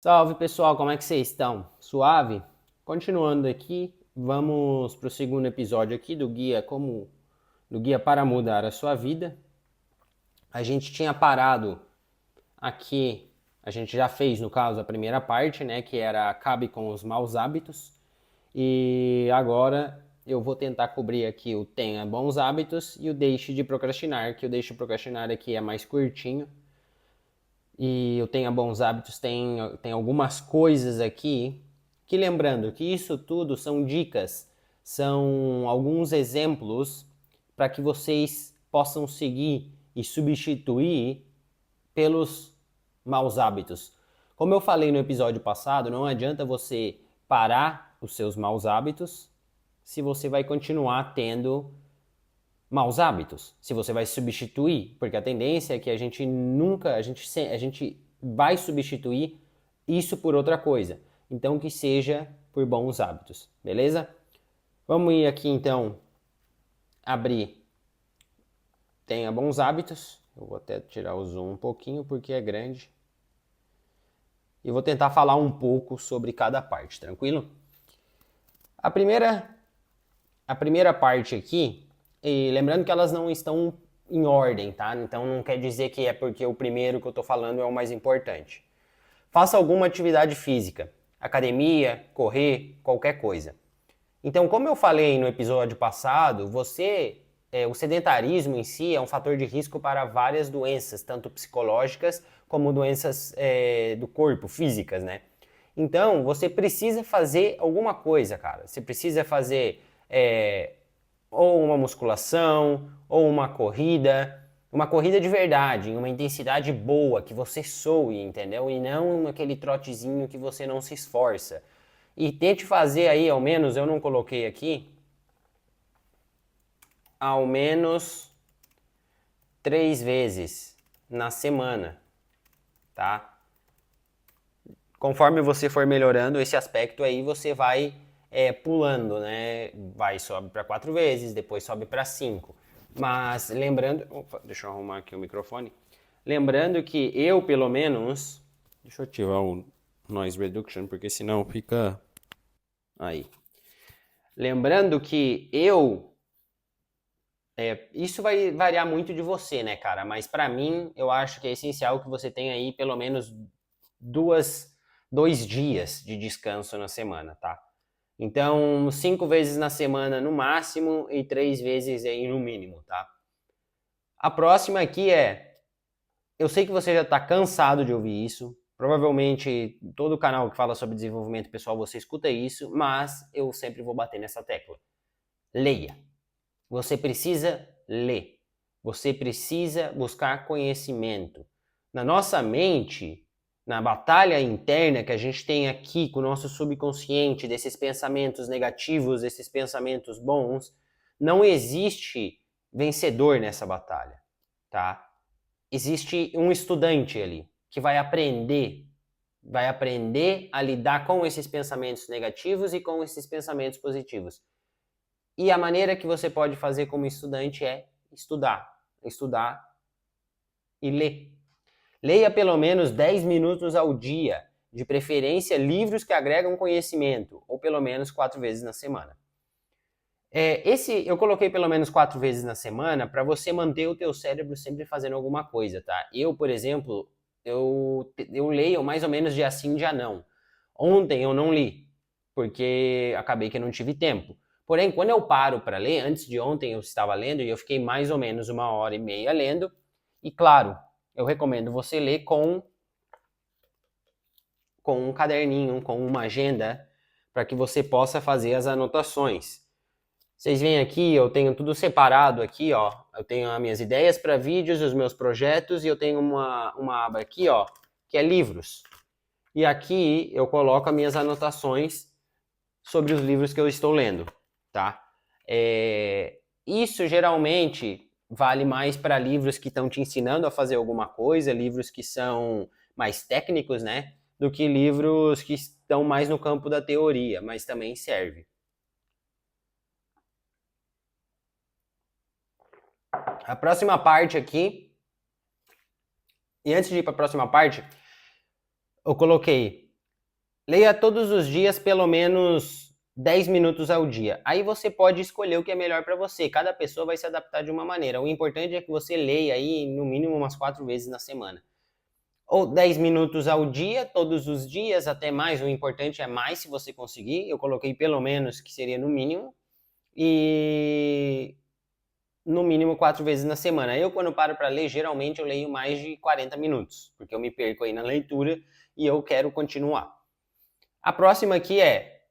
Salve pessoal, como é que vocês estão? Suave? Continuando aqui, vamos para o segundo episódio aqui do guia para mudar a sua vida. A gente tinha parado aqui, a gente já fez no caso a primeira parte, né, que era acabe com os maus hábitos. E agora eu vou tentar cobrir aqui o tenha bons hábitos e o deixe de procrastinar, que o deixe de procrastinar aqui é mais curtinho. E o Tenha Bons Hábitos tem algumas coisas aqui que, lembrando que isso tudo são dicas, são alguns exemplos para que vocês possam seguir e substituir pelos maus hábitos. Como eu falei no episódio passado, não adianta você parar os seus maus hábitos se você vai continuar tendo maus hábitos, se você vai substituir, porque a tendência é que a gente nunca, a gente vai substituir isso por outra coisa. Então que seja por bons hábitos, beleza? Vamos ir aqui então abrir Tenha Bons Hábitos. Eu vou até tirar o zoom um pouquinho porque é grande. E vou tentar falar um pouco sobre cada parte, tranquilo? A primeira, a primeira parte aqui, e lembrando que elas não estão em ordem, tá? Então não quer dizer que é porque o primeiro que eu tô falando é o mais importante. Faça alguma atividade física, academia, correr, qualquer coisa. Então, como eu falei no episódio passado, o sedentarismo em si é um fator de risco para várias doenças, tanto psicológicas como doenças do corpo, físicas, né? Então, você precisa fazer alguma coisa, cara. Você precisa fazer ou uma musculação, ou uma corrida de verdade, em uma intensidade boa, que você soe, entendeu? E não aquele trotezinho que você não se esforça. E tente fazer aí, ao menos, eu não coloquei aqui, ao menos 3 vezes na semana, tá? Conforme você for melhorando esse aspecto aí, você vai pulando, né? Sobe para 4 vezes, depois sobe para 5. Mas lembrando, opa, deixa eu arrumar aqui o microfone. Lembrando que eu, pelo menos, deixa eu ativar o noise reduction, porque senão fica aí. Lembrando que isso vai variar muito de você, né, cara? Mas pra mim, eu acho que é essencial que você tenha aí pelo menos duas, 2 dias de descanso na semana, tá? Então, 5 vezes na semana no máximo e 3 vezes aí no mínimo, tá? A próxima aqui eu sei que você já está cansado de ouvir isso. Provavelmente todo canal que fala sobre desenvolvimento pessoal você escuta isso, mas eu sempre vou bater nessa tecla. Leia. Você precisa ler. Você precisa buscar conhecimento. Na nossa mente, na batalha interna que a gente tem aqui com o nosso subconsciente, desses pensamentos negativos, desses pensamentos bons, não existe vencedor nessa batalha, tá? Existe um estudante ali que vai aprender a lidar com esses pensamentos negativos e com esses pensamentos positivos. E a maneira que você pode fazer como estudante é estudar e ler. Leia pelo menos 10 minutos ao dia, de preferência livros que agregam conhecimento, ou pelo menos 4 vezes na semana. Eu coloquei pelo menos 4 vezes na semana para você manter o teu cérebro sempre fazendo alguma coisa, tá? Eu, por exemplo, eu leio mais ou menos dia sim, dia não. Ontem eu não li, porque acabei que não tive tempo. Porém, quando eu paro para ler, antes de ontem eu estava lendo e eu fiquei mais ou menos 1 hora e meia lendo. E claro, eu recomendo você ler com um caderninho, com uma agenda, para que você possa fazer as anotações. Vocês veem aqui, eu tenho tudo separado aqui, ó. Eu tenho as minhas ideias para vídeos, os meus projetos, e eu tenho uma aba aqui, ó, que é livros. E aqui eu coloco as minhas anotações sobre os livros que eu estou lendo, tá? Isso geralmente vale mais para livros que estão te ensinando a fazer alguma coisa, livros que são mais técnicos, né? Do que livros que estão mais no campo da teoria, mas também serve. A próxima parte aqui, e antes de ir para a próxima parte, eu coloquei Leia todos os dias pelo menos 10 minutos ao dia. Aí você pode escolher o que é melhor para você. Cada pessoa vai se adaptar de uma maneira. O importante é que você leia aí no mínimo umas 4 vezes na semana. Ou 10 minutos ao dia, todos os dias, até mais. O importante é mais se você conseguir. Eu coloquei pelo menos, que seria no mínimo. E no mínimo 4 vezes na semana. Eu, quando paro para ler, geralmente eu leio mais de 40 minutos, porque eu me perco aí na leitura e eu quero continuar. A próxima aqui é: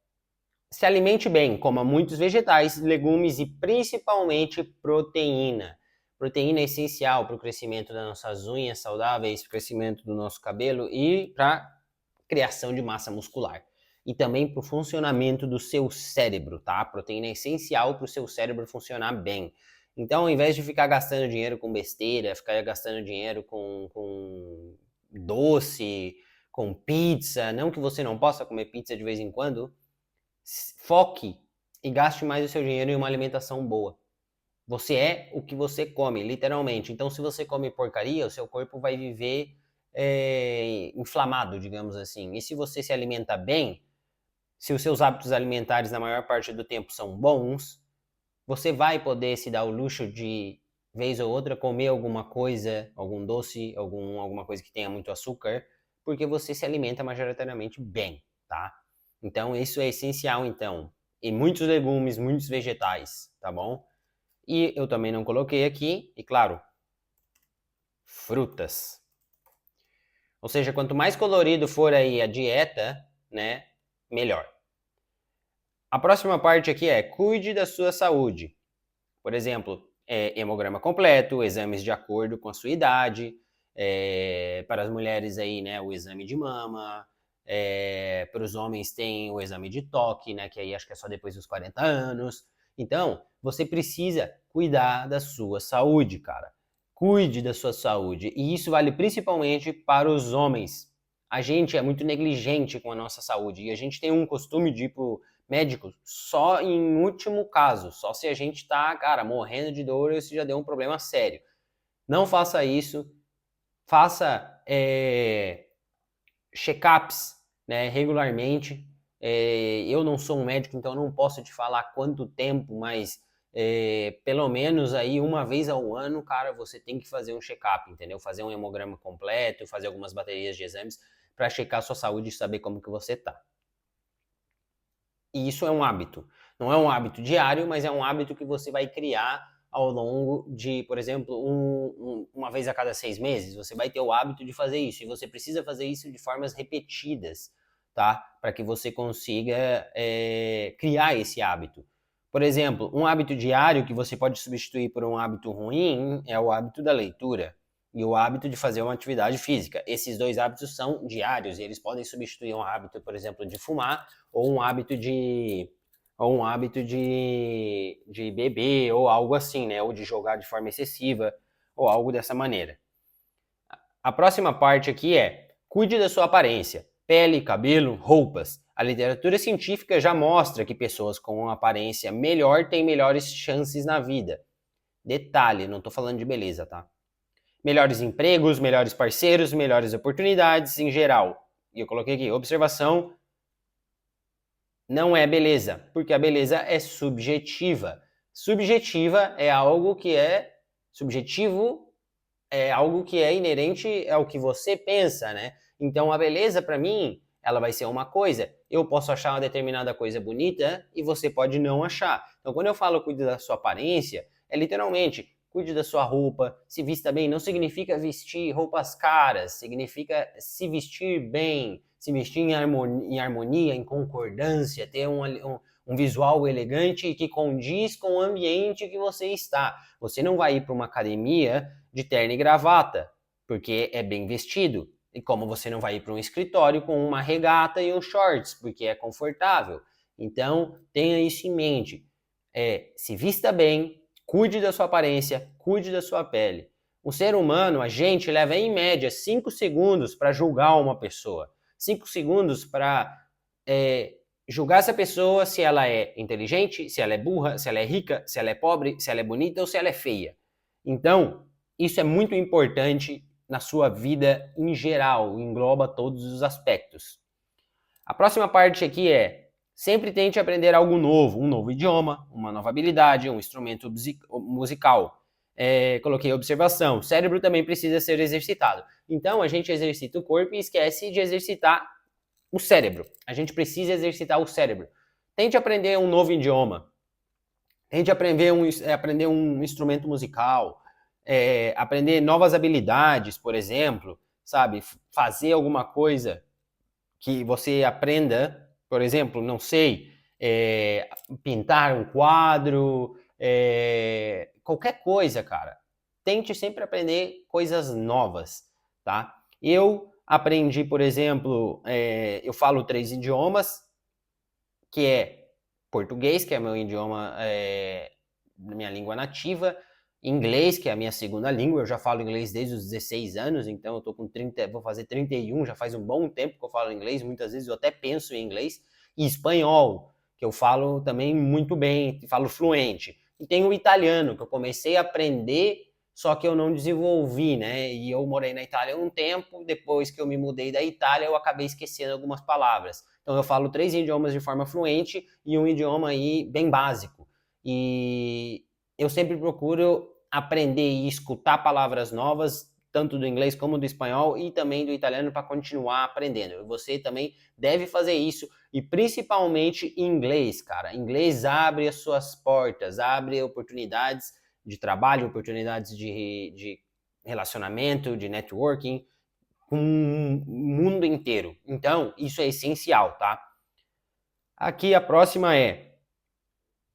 se alimente bem, coma muitos vegetais, legumes e principalmente proteína. Proteína é essencial para o crescimento das nossas unhas saudáveis, para o crescimento do nosso cabelo e para a criação de massa muscular. E também para o funcionamento do seu cérebro, tá? A proteína é essencial para o seu cérebro funcionar bem. Então, ao invés de ficar gastando dinheiro com besteira, ficar gastando dinheiro com doce, com pizza, não que você não possa comer pizza de vez em quando, foque e gaste mais o seu dinheiro em uma alimentação boa. Você é o que você come, literalmente. Então, se você come porcaria, o seu corpo vai viver inflamado, digamos assim. E se você se alimenta bem, se os seus hábitos alimentares na maior parte do tempo são bons, você vai poder se dar o luxo de, vez ou outra, comer alguma coisa, algum doce, alguma coisa que tenha muito açúcar, porque você se alimenta majoritariamente bem, tá? Então, isso é essencial, então. E muitos legumes, muitos vegetais, tá bom? E eu também não coloquei aqui, e claro, frutas. Ou seja, quanto mais colorido for aí a dieta, né, melhor. A próxima parte aqui é: cuide da sua saúde. Por exemplo, hemograma completo, exames de acordo com a sua idade, para as mulheres aí, né, o exame de mama, para os homens tem o exame de toque, né, que aí acho que é só depois dos 40 anos. Então, você precisa cuidar da sua saúde, cara. Cuide da sua saúde. E isso vale principalmente para os homens. A gente é muito negligente com a nossa saúde e a gente tem um costume de ir pro médico só em último caso, só se a gente tá, cara, morrendo de dor ou se já deu um problema sério. Não faça isso. Faça check-ups, né, regularmente. Eu não sou um médico, então não posso te falar quanto tempo, mas pelo menos aí uma vez ao ano, cara, você tem que fazer um check-up, entendeu? Fazer um hemograma completo, fazer algumas baterias de exames para checar a sua saúde e saber como que você tá. E isso é um hábito. Não é um hábito diário, mas é um hábito que você vai criar ao longo de, por exemplo, uma vez a cada 6 meses. Você vai ter o hábito de fazer isso. E você precisa fazer isso de formas repetidas, tá? Para que você consiga criar esse hábito. Por exemplo, um hábito diário que você pode substituir por um hábito ruim é o hábito da leitura e o hábito de fazer uma atividade física. Esses dois hábitos são diários e eles podem substituir um hábito, por exemplo, de fumar ou um hábito de beber ou algo assim, né? Ou de jogar de forma excessiva ou algo dessa maneira. A próxima parte aqui é: cuide da sua aparência, pele, cabelo, roupas. A literatura científica já mostra que pessoas com uma aparência melhor têm melhores chances na vida. Detalhe, não estou falando de beleza, tá? Melhores empregos, melhores parceiros, melhores oportunidades em geral. E eu coloquei aqui: observação não é beleza, porque a beleza é subjetiva. Subjetiva é algo que é subjetivo, é algo que é inerente ao que você pensa, né? Então a beleza para mim, ela vai ser uma coisa. Eu posso achar uma determinada coisa bonita e você pode não achar. Então quando eu falo cuide da sua aparência, é literalmente cuide da sua roupa, se vista bem. Não significa vestir roupas caras, significa se vestir bem, se vestir em harmonia, em concordância, ter um visual elegante e que condiz com o ambiente que você está. Você não vai ir para uma academia de terno e gravata, porque é bem vestido. E como você não vai ir para um escritório com uma regata e um shorts, porque é confortável. Então, tenha isso em mente. Se vista bem, cuide da sua aparência, cuide da sua pele. O ser humano, a gente leva em média 5 segundos para julgar uma pessoa. 5 segundos para julgar essa pessoa, se ela é inteligente, se ela é burra, se ela é rica, se ela é pobre, se ela é bonita ou se ela é feia. Então, isso é muito importante na sua vida em geral, engloba todos os aspectos. A próxima parte aqui é: sempre tente aprender algo novo, um novo idioma, uma nova habilidade, um instrumento musical. Coloquei observação. O cérebro também precisa ser exercitado. Então, a gente exercita o corpo e esquece de exercitar o cérebro. A gente precisa exercitar o cérebro. Tente aprender um novo idioma. Tente aprender um instrumento musical. Aprender novas habilidades, por exemplo. Sabe? Fazer alguma coisa que você aprenda, por exemplo, não sei, pintar um quadro, qualquer coisa, cara. Tente sempre aprender coisas novas, tá? Eu aprendi, por exemplo, eu falo 3 idiomas, que é português, que é meu idioma, minha língua nativa, inglês, que é a minha segunda língua, eu já falo inglês desde os 16 anos, então eu tô com 30, vou fazer 31, já faz um bom tempo que eu falo inglês, muitas vezes eu até penso em inglês, e espanhol, que eu falo também muito bem, falo fluente. E tem o italiano, que eu comecei a aprender, só que eu não desenvolvi, né? E eu morei na Itália um tempo, depois que eu me mudei da Itália, eu acabei esquecendo algumas palavras. Então eu falo 3 idiomas de forma fluente e um idioma aí bem básico. E eu sempre procuro aprender e escutar palavras novas, tanto do inglês como do espanhol e também do italiano para continuar aprendendo. Você também deve fazer isso e principalmente inglês, cara. Inglês abre as suas portas, abre oportunidades de trabalho, oportunidades de relacionamento, de networking com o mundo inteiro. Então, isso é essencial, tá? Aqui a próxima é: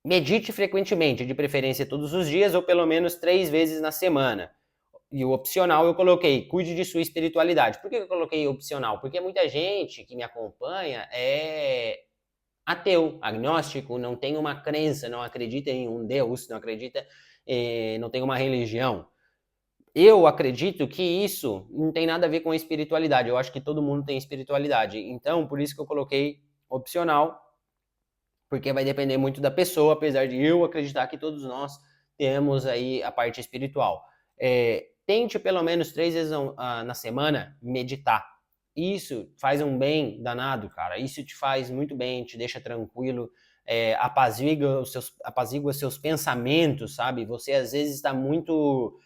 medite frequentemente, de preferência todos os dias ou pelo menos 3 vezes na semana. E o opcional eu coloquei: cuide de sua espiritualidade. Por que eu coloquei opcional? Porque muita gente que me acompanha é ateu, agnóstico, não tem uma crença, não acredita em um Deus, não acredita, não tem uma religião. Eu acredito que isso não tem nada a ver com a espiritualidade. Eu acho que todo mundo tem espiritualidade. Então, por isso que eu coloquei opcional, porque vai depender muito da pessoa, apesar de eu acreditar que todos nós temos aí a parte espiritual. Tente pelo menos 3 vezes na semana meditar. Isso faz um bem danado, cara. Isso te faz muito bem, te deixa tranquilo, apazigua seus pensamentos, sabe? Você às vezes está muito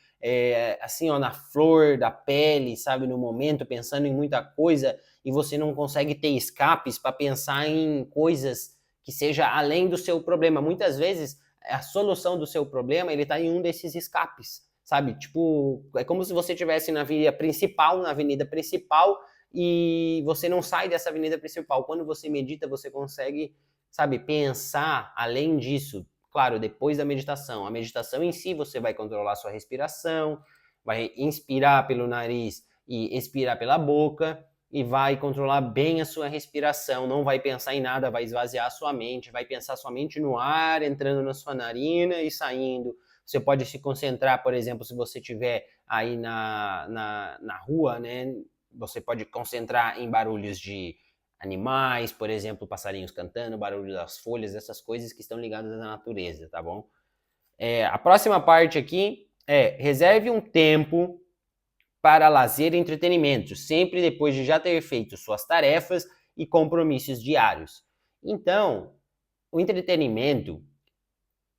assim, ó, na flor da pele, sabe? No momento, pensando em muita coisa e você não consegue ter escapes para pensar em coisas que seja além do seu problema. Muitas vezes a solução do seu problema ele está em um desses escapes, sabe? Tipo, é como se você estivesse na avenida principal e você não sai dessa avenida principal. Quando você medita, você consegue, sabe, pensar além disso. Claro, depois da meditação. A meditação em si, você vai controlar sua respiração, vai inspirar pelo nariz e expirar pela boca, e vai controlar bem a sua respiração, não vai pensar em nada, vai esvaziar a sua mente, vai pensar somente no ar entrando na sua narina e saindo. Você pode se concentrar, por exemplo, se você estiver aí na rua, né? Você pode concentrar em barulhos de animais, por exemplo, passarinhos cantando, barulho das folhas, essas coisas que estão ligadas à natureza, tá bom? A próxima parte aqui é: reserve um tempo para lazer e entretenimento, sempre depois de já ter feito suas tarefas e compromissos diários. Então, o entretenimento,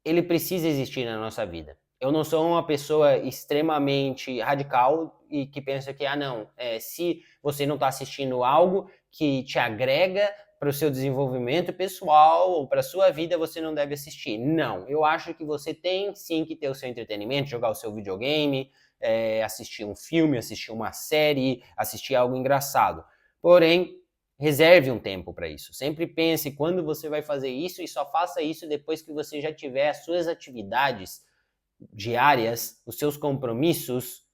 ele precisa existir na nossa vida. Eu não sou uma pessoa extremamente radical e que pensa que, não, se você não está assistindo algo que te agrega para o seu desenvolvimento pessoal ou para a sua vida, você não deve assistir. Não, eu acho que você tem sim que ter o seu entretenimento, jogar o seu videogame, assistir um filme, assistir uma série, assistir algo engraçado. Porém, reserve um tempo para isso. Sempre pense quando você vai fazer isso e só faça isso depois que você já tiver as suas atividades diárias, os seus compromissos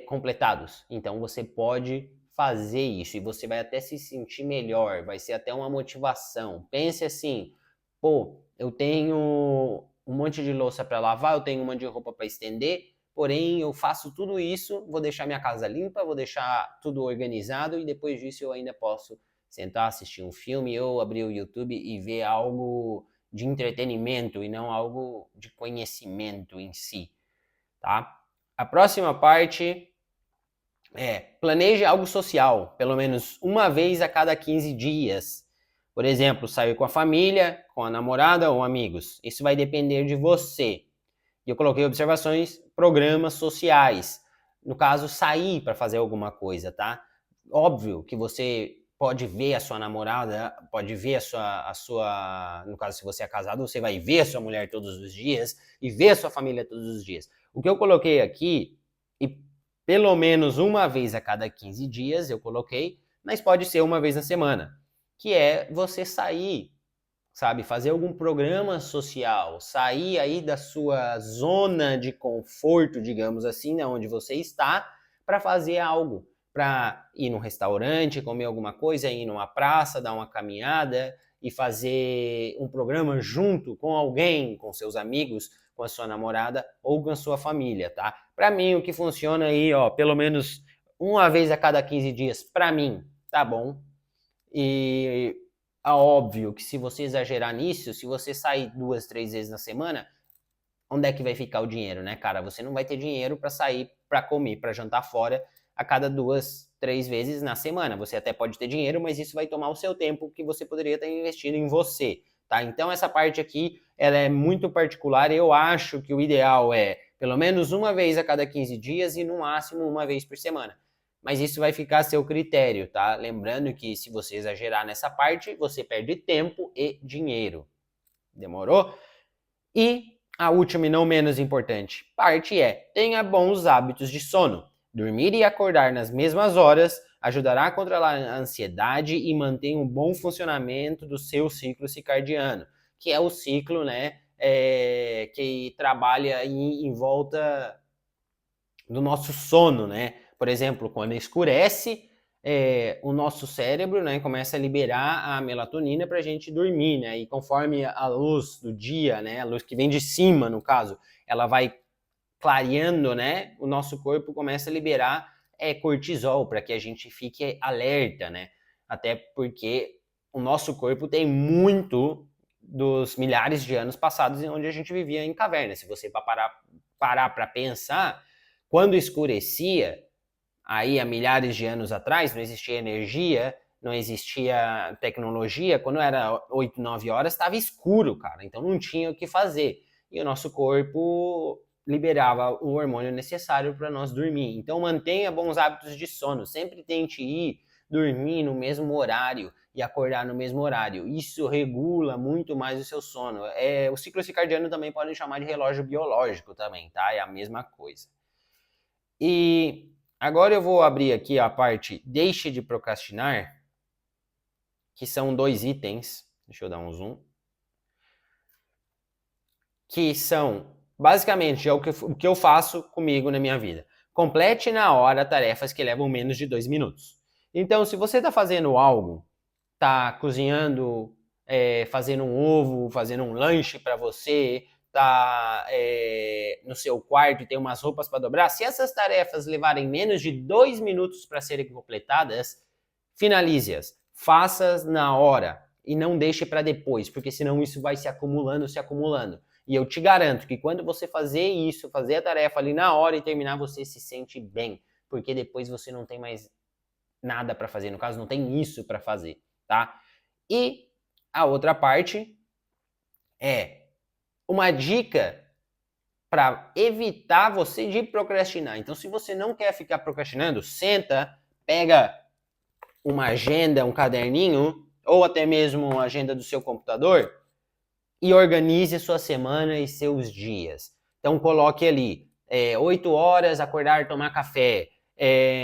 completados. Então você pode fazer isso e você vai até se sentir melhor, vai ser até uma motivação. Pense assim: pô, eu tenho um monte de louça para lavar, eu tenho um monte de roupa para estender, porém eu faço tudo isso, vou deixar minha casa limpa, vou deixar tudo organizado e depois disso eu ainda posso sentar, assistir um filme ou abrir o YouTube e ver algo de entretenimento e não algo de conhecimento em si, tá? A próxima parte Planeje algo social, pelo menos uma vez a cada 15 dias. Por exemplo, sair com a família, com a namorada ou amigos. Isso vai depender de você. E eu coloquei observações, programas sociais. No caso, sair para fazer alguma coisa, tá? Óbvio que você pode ver a sua namorada, pode ver no caso, se você é casado, você vai ver a sua mulher todos os dias e ver a sua família todos os dias. O que eu coloquei aqui, e pelo menos uma vez a cada 15 dias eu coloquei, mas pode ser uma vez na semana, que é você sair, sabe, fazer algum programa social, sair aí da sua zona de conforto, digamos assim, né, onde você está, para fazer algo, para ir num restaurante, comer alguma coisa, ir numa praça, dar uma caminhada e fazer um programa junto com alguém, com seus amigos, com a sua namorada ou com a sua família, tá? Para mim, o que funciona aí, ó, pelo menos uma vez a cada 15 dias, para mim, tá bom. E é óbvio que se você exagerar nisso, se você sair 2, 3 vezes na semana, onde é que vai ficar o dinheiro, né, cara? Você não vai ter dinheiro para sair, para comer, para jantar fora a cada 2, 3 vezes na semana. Você até pode ter dinheiro, mas isso vai tomar o seu tempo que você poderia ter investido em você, tá? Então essa parte aqui, ela é muito particular. Eu acho que o ideal é pelo menos uma vez a cada 15 dias e no máximo uma vez por semana. Mas isso vai ficar a seu critério, tá? Lembrando que se você exagerar nessa parte, você perde tempo e dinheiro. Demorou? E a última e não menos importante parte é: tenha bons hábitos de sono. Dormir e acordar nas mesmas horas ajudará a controlar a ansiedade e manter um bom funcionamento do seu ciclo circadiano, que é o ciclo, né, que trabalha em volta do nosso sono, né? Por exemplo, quando escurece, o nosso cérebro, né, começa a liberar a melatonina para a gente dormir, né? E conforme a luz do dia, né, a luz que vem de cima, no caso, ela vai clareando, né? O nosso corpo começa a liberar cortisol para que a gente fique alerta, né? Até porque o nosso corpo tem muito dos milhares de anos passados em onde a gente vivia em cavernas. Se você parar para pensar, quando escurecia, aí há milhares de anos atrás, não existia energia, não existia tecnologia, quando era 8, 9 horas estava escuro, cara, então não tinha o que fazer. E o nosso corpo liberava o hormônio necessário para nós dormir. Então mantenha bons hábitos de sono, sempre tente ir dormir no mesmo horário e acordar no mesmo horário. Isso regula muito mais o seu sono. O ciclo circadiano também podem chamar de relógio biológico também, tá? É a mesma coisa. E agora eu vou abrir aqui a parte deixe de procrastinar, que são 2 itens. Deixa eu dar um zoom. Que são, basicamente, o que eu faço comigo na minha vida. Complete na hora tarefas que levam menos de 2 minutos. Então, se você está fazendo algo, está cozinhando, fazendo um ovo, fazendo um lanche para você, tá no seu quarto e tem umas roupas para dobrar, se essas tarefas levarem menos de 2 minutos para serem completadas, finalize-as. Faça-as na hora e não deixe para depois, porque senão isso vai se acumulando, se acumulando. E eu te garanto que quando você fazer isso, fazer a tarefa ali na hora e terminar, você se sente bem, porque depois você não tem mais nada para fazer, no caso não tem isso para fazer, tá? E a outra parte é uma dica para evitar você de procrastinar. Então, se você não quer ficar procrastinando, senta, pega uma agenda, um caderninho, ou até mesmo uma agenda do seu computador e organize sua semana e seus dias. Então, coloque ali 8 horas acordar, tomar café,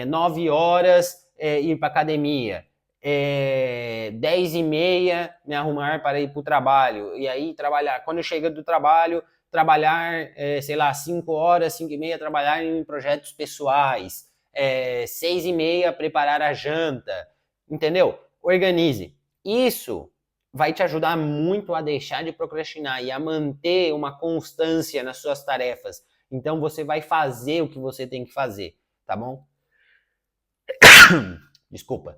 9 horas ir para academia, 10h30 me arrumar para ir para o trabalho, e aí trabalhar. Quando chega do trabalho, trabalhar, sei lá, 5 horas, 5h30, trabalhar em projetos pessoais, 6h30 preparar a janta, entendeu? Organize. Isso vai te ajudar muito a deixar de procrastinar e a manter uma constância nas suas tarefas. Então você vai fazer o que você tem que fazer, tá bom? Desculpa.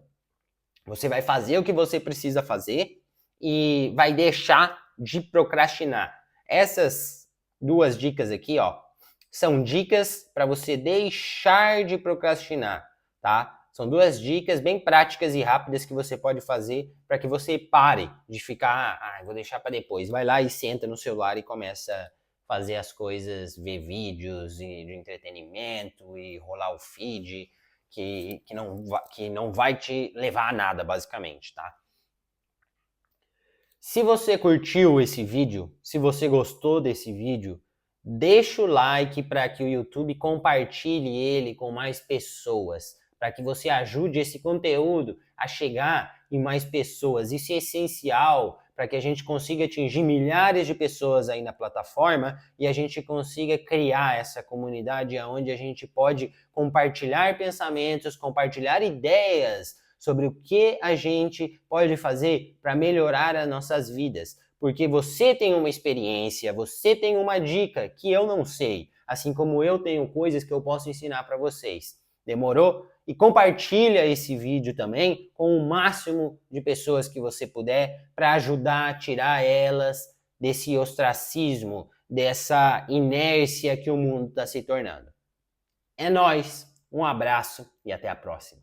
Você vai fazer o que você precisa fazer e vai deixar de procrastinar. Essas 2 dicas aqui, ó, são dicas para você deixar de procrastinar. tá? São 2 dicas bem práticas e rápidas que você pode fazer para que você pare de ficar, vou deixar para depois. Vai lá e senta no celular e começa a fazer as coisas, ver vídeos de entretenimento e rolar o feed, que não vai te levar a nada, basicamente, tá? Se você curtiu esse vídeo, se você gostou desse vídeo, deixa o like para que o YouTube compartilhe ele com mais pessoas, para que você ajude esse conteúdo a chegar em mais pessoas. Isso é essencial para que a gente consiga atingir milhares de pessoas aí na plataforma e a gente consiga criar essa comunidade onde a gente pode compartilhar pensamentos, compartilhar ideias sobre o que a gente pode fazer para melhorar as nossas vidas. Porque você tem uma experiência, você tem uma dica que eu não sei, assim como eu tenho coisas que eu posso ensinar para vocês. Demorou? E compartilha esse vídeo também com o máximo de pessoas que você puder para ajudar a tirar elas desse ostracismo, dessa inércia que o mundo está se tornando. É nóis, um abraço e até a próxima.